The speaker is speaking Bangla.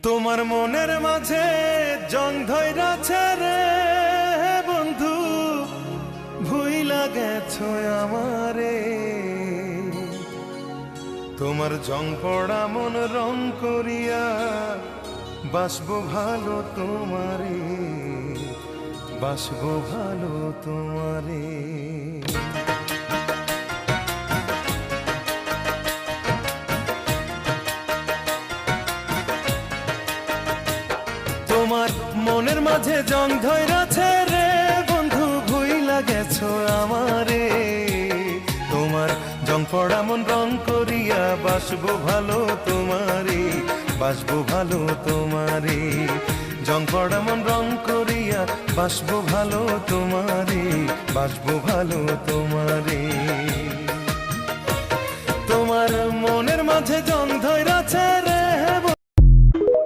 তোমার মনের মাঝে জং ধইরাছে রে বন্ধু, ভুইলা গেছো আমারে। তোমার জং পড়া মন রং করিয়া বাসবো ভালো তোমারে, বাসবো ভালো তোমারে। তোমার মনের মাঝে জং ধইরাছে রে বন্ধু, ভুইলা গেছো আমারে। তোমার জং পড়া মন রং করিয়া বাসবো ভালো তোমারে, বাসবো ভালো তোমারে। জং পড়া মন রং করিয়া বাসবো ভালো তোমারে, বাসবো ভালো তোমারে। তোমার মনের মাঝে জং ধইরাছে